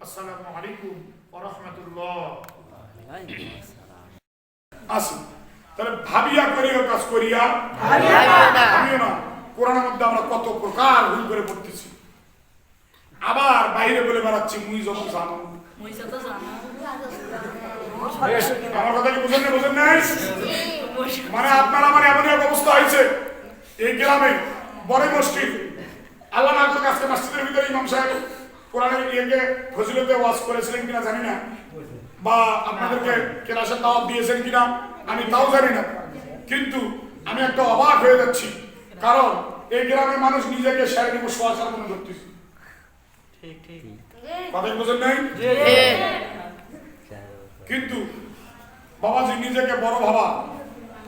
আসসালামু আলাইকুম ওয়া রাহমাতুল্লাহ। আসুন তাহলে ভাবিয়া করিও কাজ করিয়া ভাবিও না। কোরআনের মধ্যে আমরা কত প্রকার ভুল করে পড়তেছি, আবার বাইরে বলে বেড়াচ্ছি মুই যত জানো। আমার কথা কি বুঝেন নাই? মানে আপনার আমার এমন এক অবস্থা হয়েছে এই গ্রামে বড় মসজিদ, আল্লাহ না করুক আজকে মসজিদের ভিতরে ইমাম সাহেব কোরআনের ইয়েকে ফজিলতে ওয়াজ করেছিলেন কিনা জানি না, বা আপনাদেরকে ক্লাসের দাওয়াত দিয়েছেন কিনা আমি তাও জানি না, কিন্তু আমি একটা অবাক হয়ে যাচ্ছি, কারণ এই গ্রামের মানুষ নিজেকে শারীরিক সোয়াচার মনে ধরতেছে। কথা বুঝেন নাই? কিন্তু বাবাজি নিজেকে বড় ভাবা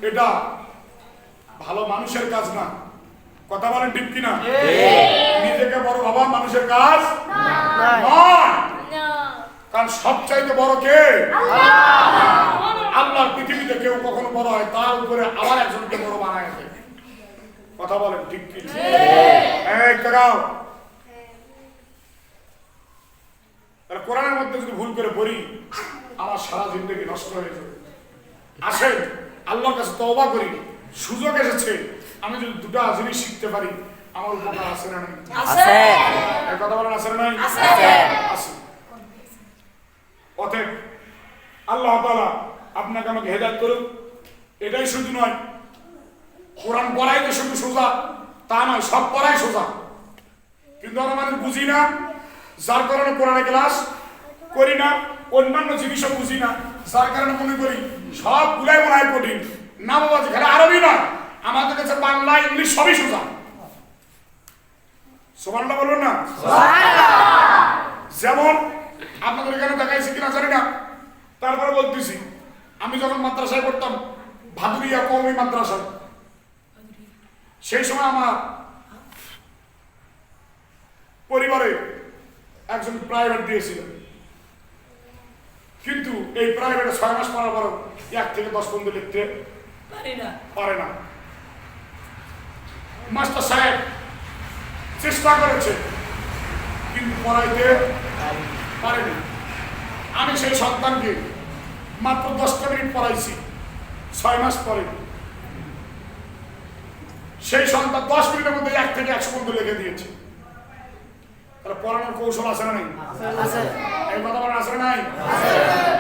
এটা ভালো মানুষের কাজ না। কথা বলেন ঠিক কিনা? নিজেকে বড় ভাবা মানুষের কাজ নয়, কারণ সবচাইতে বড় কে? আল্লাহ। পৃথিবীতে কেউ কখনো বড় হয় তার উপরে আবার একজনকে বড় বানায় দেয়। কথা বলেন ঠিক কিনা? কোরআনের মধ্যে যদি ভুল করে পড়ি আমার সারা জিন্দগি নষ্ট হয়ে যাবে। আসেন আল্লাহর কাছে তওবা করি, সুযোগ এসেছে, আমি যদি দুটো জিনিস শিখতে পারি আমার উপকার আছে না নাই? আছে। এই কথা বলেন আছে না নাই? আছে। অতএব আল্লাহ তাআলা আপনাকে আমাকে হেদায়েত করুন। এটাই শুধু নয়, কোরআন পড়াই তো শুধু সোজা তা নয়, সব পড়াই সোজা, কিন্তু আমরা মানুষ বুঝি না, যার কারণে কোরআনে ক্লাস করি না, অন্যান্য জিনিসও বুঝি না, যার কারণে মনে করি সব গুলাই মনে হয় কঠিন। না বাবাজি, খালি আরবি নয়, আমাদের কাছে বাংলা ইংলিশ সবই সোজা। সুবহানাল্লাহ বলুন না। যেমন আপনাদের এখানে দেখাইছি কিনা জানি না, তারপরে বলতেছি, আমি যখন মাদ্রাসায় পড়তাম ভাদুরিয়া কওমি মাদ্রাসায়, সেই সময় আমার পরিবারে একজন প্রাইভেট দিয়েছিল, কিন্তু এই প্রাইভেটে 6 মাস পড়ার পর 1 থেকে 10 পর্যন্ত লিখতে পারে না। মাস্টার সাহেব চেষ্টা করেছে কিন্তু পড়াইতে পারেনি। আমি সেই সন্তানকে মাত্র 10টা মিনিট পড়াইছি 6 মাস পরে। সেই সন্তান 10 মিনিটের মধ্যে 1 থেকে 100 পর্যন্ত লিখে দিয়েছে। তাহলে পড়ানোর কৌশল আছে না নাই? এই কথা বলেন আছে না নাই?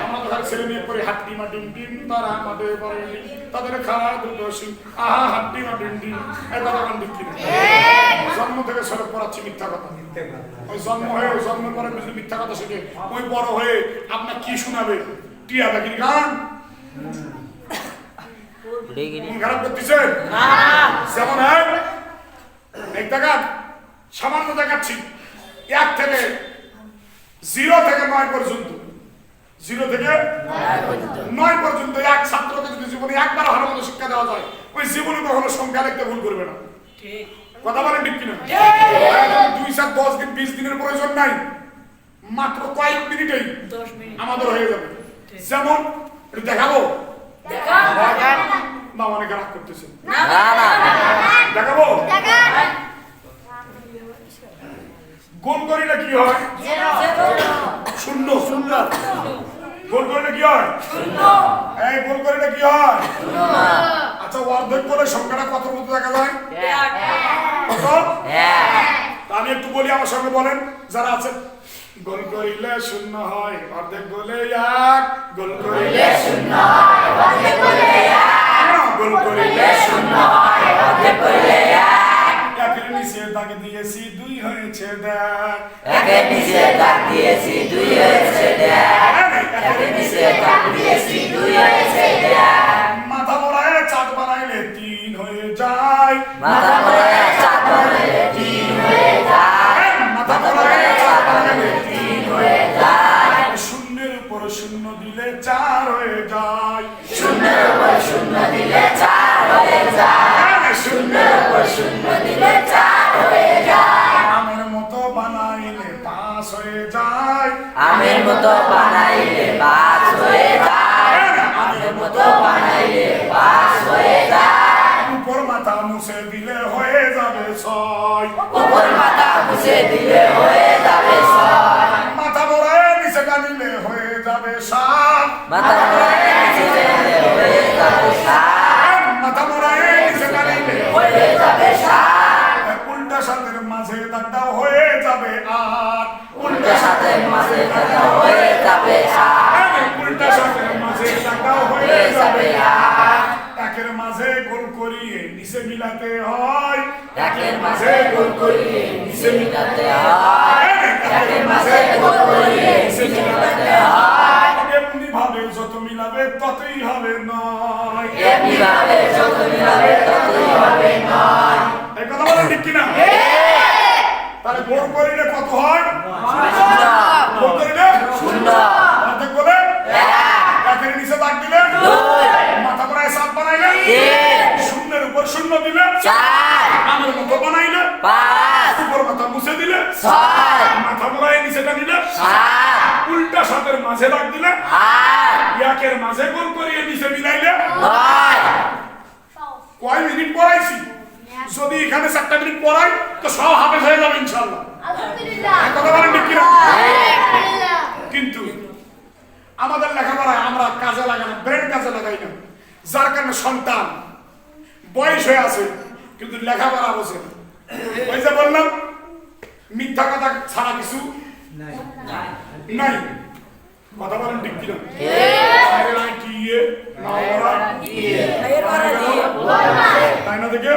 আমরা তো খালি ছেলে মেয়ে পড়ি হাট্টি মাটিম ডিম, তারা মাঠে পড়ে তাদের খাওয়া দুর্দশী আহা হাট্টি মাটিম ডিম। এই কথা বলেন ঠিক কিনা? জন্ম থেকে সড়ক পড়াচ্ছি মিথ্যা কথা। ওই জন্মের পরে মিথ্যা কথা শিখে ওই বড় হয়ে আপনার কি শোনাবে? টিয়া পাখির গান খারাপ করতেছে। যেমন এক দেখা সামান্য দেখাচ্ছি 1 থেকে 0 থেকে 9 পর্যন্ত, 0 থেকে 9 পর্যন্ত এক ছাত্রকে যদি জীবনে একবার ভালো মতো শিক্ষা দেওয়া যায়, ওই জীবনে কখনো সংখ্যা লিখতে ভুল করবে না। কথা বলেন ঠিক কিনা? 2, 4, 10 দিন 20 দিনের প্রয়োজন নাই, মাত্র কয়েক মিনিটেই আমাদের হয়ে যাবে। যেমন দেখাবো না, অনেক রাগ করতেছে, দেখাবো। গোল করিলে কি হয়? শূন্য। গোল করিলে কি হয়? এই গোল করিলে কি হয়? আচ্ছা, অর্ধেক করে সংখ্যাটা কত মতো দেখা যায়? কত? আমি একটু বলি, আমার সঙ্গে বলেন যারা আছে। গোল করিলে শূন্য হয়, অর্ধেক গোলে 1। গোল করিলে শূন্য হয়, অর্ধেক গোলে 1। গোল করিলে শূন্য হয়, অর্ধেক গোলে 1। একের নিচে দাগ দিয়েছি 2 হয়েছে দেখ। একের নিচে দাগ দিয়েছি 2 হয়েছে দেখ। একের নিচে দাগ দিয়েছি 2 হয়েছে দেখ। মাথা মোড়ায় চাঁদ বানাইলে 3 হয়ে যায়। মাথা মোড়ায় চাঁদ বানাইলে 3 হয়ে যায়। মাথা মোড়ায় চাঁদ বানাইলে 3 হয়ে যায়। শূন্যের উপর শূন্য দিলে 4 হয়ে যায়। শূন্যের উপর শূন্য দিলে 4 হয়ে যায়। শূন্যের উপর শূন্য দিলে 4 হয়ে যায়। আমের মতো বানাইলে 5 হয়ে যায়। আমের মতো বানাইলে 5 হয়ে যায়। আমের মতো বানাইলে 5 হয়ে যায়। উপর মাথা মুছে দিলে হয়ে যাবে 6। উপর মাথা মুছে দিলে হয়ে যাবে 6। মাথা মোড়ায় যাবে সাপ, মাথা মোড়ায় নিচে নামিলে হয়ে যাবে সাপ, মাথা মোড়ায় নিচে নামিলে হয়ে যাবে সাপ, উল্টা সাথের মাঝে দাগটাও হয়ে যাবে আট, উল্টা সাথের মাঝে দাগটা হয়ে যাবে আট, উল্টা সাথের মাঝে দাগটাও হয়ে হয়ে যাবে যাবে আট, একের মাঝে গোল করিয়ে নিচে মিলাতে হয়, একের মাঝে গোল করিয়ে নিচে মিলাতে হয়, একের মাঝে গোল করিয়ে নিচে মিলাতে হয়, এমনি ভাবে যত মিলাবে ততই হবে নয়, এমনি ভাবে যত মিলাবে ততই হবে নয়। এই কথা বলেন ঠিক কিনা? তাহলে গোল করিলে কত হয়? শূন্য, গোল করিলে শূন্য, অর্ধেক বলে এক, একের নিচে দাগ দিলে দুই, মাথা পড়ায় সাত বানাইলে তিন, শূন্যের উপর শূন্য দিলে চার, আমার মতো বানাইলে পাঁচ, উপর মাথা মুছে দিলে ছয়, মাথা পড়ায় নিচেটা নিলে সাত, উল্টা সাতের মাঝে দাগ দিলে আট, একের মাঝে গোল করিয়ে নিচে মিলাইলে নয়। কয় মিনিট পড়াইছি? যদি এখানে 4টা মিনিট পড়াই তো সব হাফেজ হয়ে যাবে ইনশাআল্লাহ। এই কথা বলেন ঠিক কিনা? কিন্তু আমাদের লেখাপড়ায় আমরা কাজে লাগাই না, ব্রেন কাজে লাগাই না, যার কারণে সন্তান বয়স হয়ে আছে কিন্তু লেখাপড়া বোঝে না। ওই যে বললাম মিথ্যা কথা ছাড়া কিছু নাই। কথা বলেন ঠিক কিনা? তাই না দেখে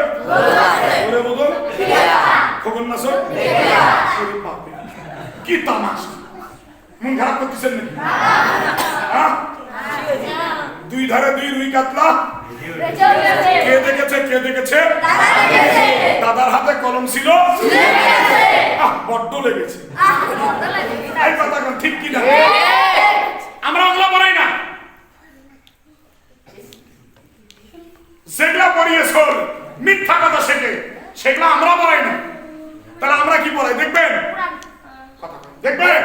বদল খবর না শোন কি তামাশা, মন খারাপ করতেছেন নাকি? হ্যাঁ? দুই ধারে দুই রুই কাতলা, কে দেখেছে? কে দেখেছে? দাদার হাতে কলম ছিল, বড্ড লেগেছে। এই কথা ঠিক কিনা? আমরা ওগুলো পড়াই না, যেগুলা পড়িয়েছ মিথ্যা কথা শেখে সেগুলো আমরা পড়াই না। তাহলে আমরা কি পড়াই দেখবেন? দেখবেন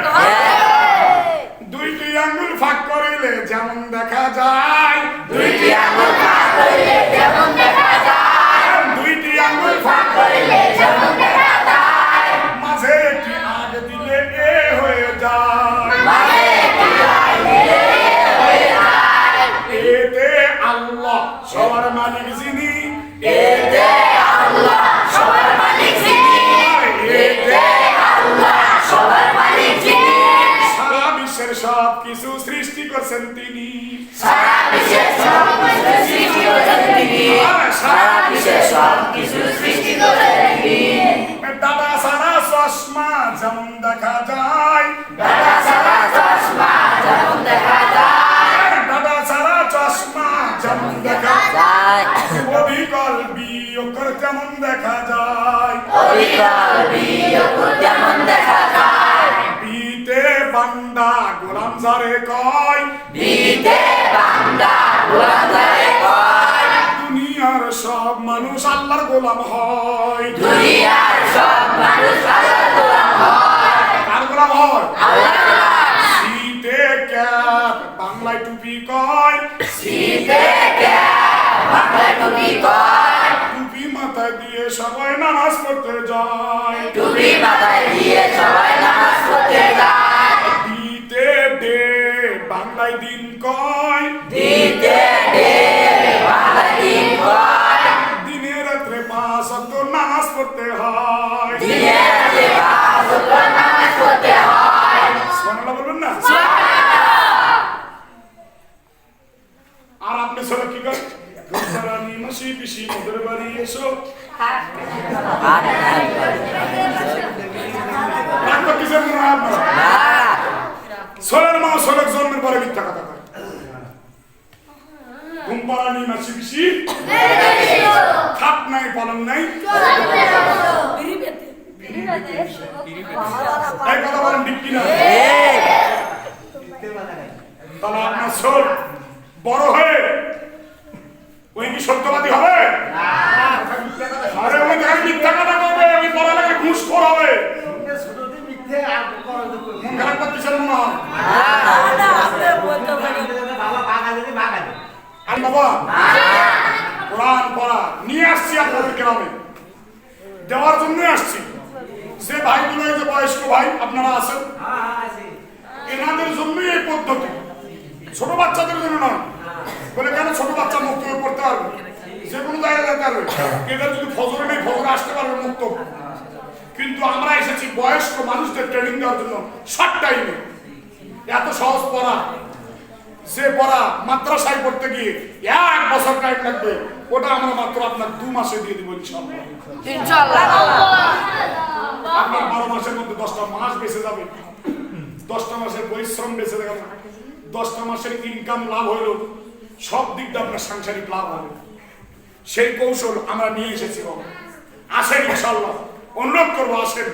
দুইটি আঙ্গুল ফাঁক করিলে যেমন দেখা যায়, দুইটি আঙুল ফাঁক করিলে যেমন দেখা যায়, দুইটি আঙ্গুল ফাঁক করিলে যেমন দেখা যায়, মাঝে একটি আগ দিলে এ হয়ে যায়, মাঝে একটি আগ দিলে এ হয়ে যায়, এতে আল্লাহ সবার মালিক যিনি, এতে আল্লাহ সবার মালিক যিনি, এতে আল্লাহ সবার মালিক যিনি, সারা বিশ্বের সব কিছু সৃষ্টি করছেন তিনি, সারা বিশ্বের সব কিছু সৃষ্টি করেছেন তিনি, সারা বিশ্বের সব কিছু সৃষ্টি করেছেন তিনি, দাদা সারা চশমা যেমন দেখা যায়, দাদা সারা চশমা যেমন দেখা যায়, দাদা সারা চশমা যেমন দেখা যায়, অবিকল বিয়োগ যেমন দেখা যায়, অবিকল বিয়োগ যেমন দেখা যায়, বিতে বান্দা গোলাম যারে কয়, বিতে বান্দা গোলাম যারে কয়, দুনিয়ার সব মানুষ আল্লাহর গোলাম হয়, দুনিয়ার সব মানুষ আল্লাহর গোলাম হয়, কার গোলাম হয়? আল্লাহর গোলাম, শীতে ক্যাপ বাংলায় টুপি কয়, শীতে ক্যাপ বাংলায় টুপি কয়, টুপি মাথায় দিয়ে সবাই নামাজ পড়তে যায়, টুপি মাথায় দিয়ে সবাই নামাজ পড়তে যায়, দিতে ডে বাংলায় দিন কয়, দিতে ডে বাংলায় দিন কয়, দিনে রাত্রে 5 ওয়াক্ত নামাজ পড়তে হয়, দিনে রাতে 5 ওয়াক্ত নামাজ পড়তে হয়, সুবহানাল্লাহ বলবেন না? আর আপনি ছেলে কি করেন? রানী মাসি পিসি মোদের বাড়ি এসো, রাগ করতেছেন মনে হয় আপনারা? ছেলের মা ছেলের জন্মের পরে মিথ্যা কথা কয়, ঘুম পাড়ানি মাসি পিসি খাট নাই পালন নাই, এই কথা বলেন ঠিক কিনা? তাহলে আপনার ছেলে বড় হয়ে ওই কি সত্যবাদী হবে? আরে ওই দেখা মিথ্যা কথা বলবে, ওই পড়ালেখা ঘুষখোর হবে। মন খারাপ করতেছেন মনে হয়? আর বাবা কোরআন পড়া নিয়ে আসছি আপনাদের গ্রামে, দেওয়ার জন্যই আসছি। যে ভাইগুলো যে বয়স্ক ভাই আপনারা আছেন, এনাদের জন্যই এই পদ্ধতি। ছোট বাচ্চাদের জন্য নয়। বলে কেন ছোট বাচ্চা মুক্ত হয়ে পড়তে পারবে, যে কোনো জায়গায় যেতে পারবে, এটা যদি ফজরে নেই ফজরে আসতে পারবে মুক্ত। কিন্তু আমরা এসেছি বয়স্ক মানুষদের ট্রেনিং দেওয়ার জন্য শর্ট টাইমে। এত সহজ পড়া, যে পড়া মাদ্রাসায় পড়তে গিয়ে 1 বছর টাইম লাগবে, ওটা আমরা মাত্র আপনার 2 মাসে দিয়ে দিব ইনশাআল্লাহ। আপনার 12 মাসের মধ্যে 10টা মাস বেঁচে যাবে, 10টা মাসের পরিশ্রম বেঁচে গেল, 10টা মাসের ইনকাম লাভ হইল, সব দিক দিয়ে আপনার সাংসারিক লাভ হবে। সেই কৌশল আমরা নিয়ে এসেছি। আসেন ইনশাআল্লাহ, অনুরোধ করবো আসেন।